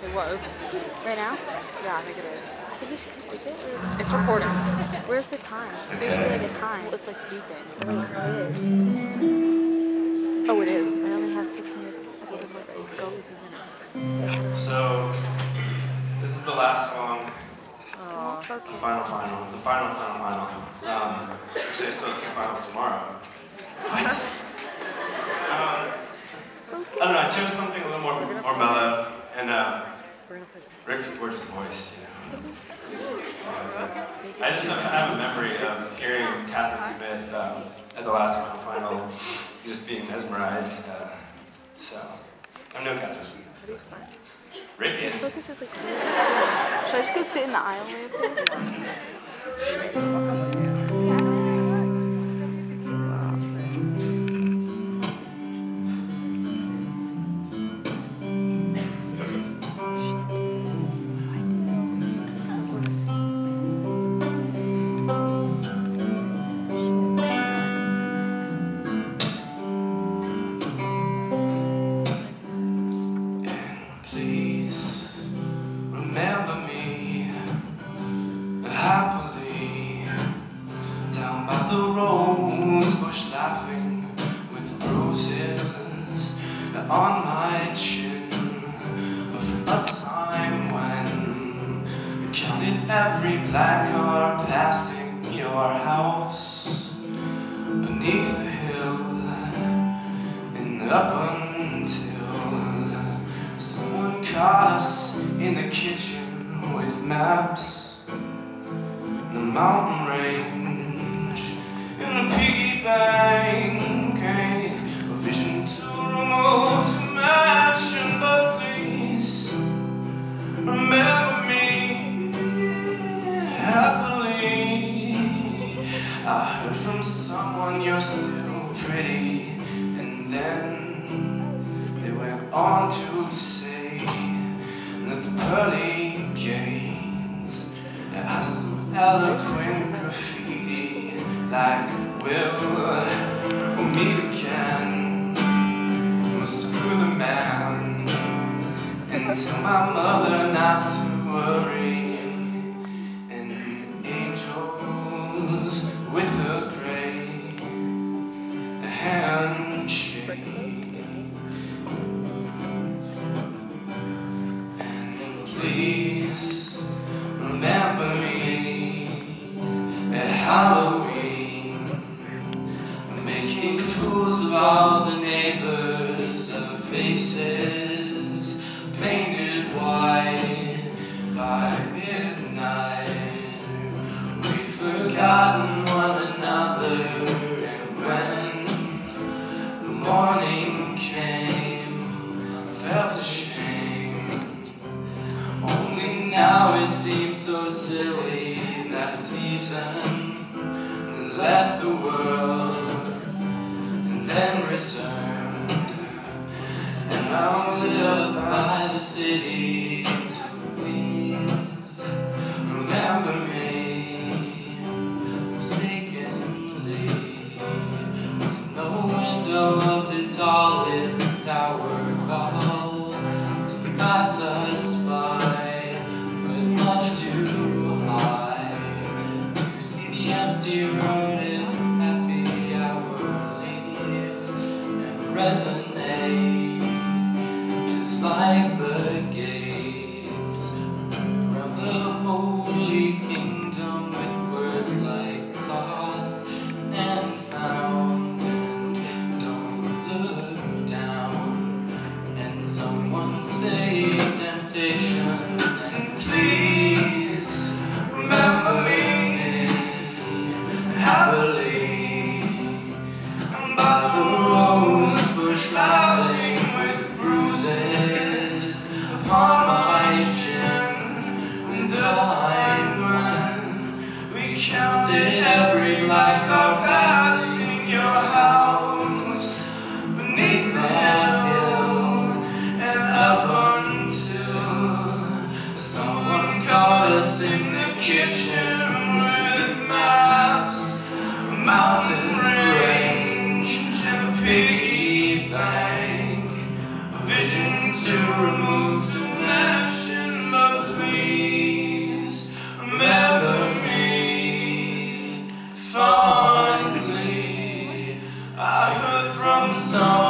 It was. Right now? Yeah, I think it is. I think we should. Is it? Or is it? It's recording. Where's the time? There should be like a time. Well, it's like beeping. Wait, it is. Oh, it is. I only have 6 minutes. Okay, then what goes in it? So, this is the last song, Don't focus. the final. Actually, I still have 2 finals tomorrow. What? I don't know, I chose something a little more mellow, and We're gonna play this. Rick's gorgeous voice, you know. I have a memory of hearing Catherine Smith at the last final, just being mesmerized. So, I'm no Catherine Smith. Rick is. Focus is like. Should I just go sit in the aisle real quick? Please remember me happily down by the rose bush, laughing with bruises on my chin. From a time when you counted every black car passing your house beneath the hill, and up until someone caught us in the kitchen with maps, the mountain range, and the piggy bank, a vision to remove to match. But please remember me happily. I heard from someone you're still pretty, and then they went on to say that the pearly gates are some eloquent graffiti, like we'll meet again. We'll screw the man and tell my mother not to worry, and angels with a great handshake. And please remember me at Halloween, making fools of all the neighbors, of faces painted white by midnight. We've forgotten one another, and when the morning came, I felt ashamed. Only now it seems so silly, that season that left the world and then returned, and now lit up by the city. So please remember me mistakenly, with no window of the tallest tower call that pass us by, with much too high to see the empty road at happy hour leave and resonate, just like the gates around the holy kingdom, with words like lost and found, and don't look down, and someone say temptation. And please remember me happily by the rose bush, laughing with bruises upon my chin. And the time when we counted every black car passing your house beneath the hill, and up until someone caught us in the kitchen with maps, a mountain range, and a piggy bank, a vision to remove to match. so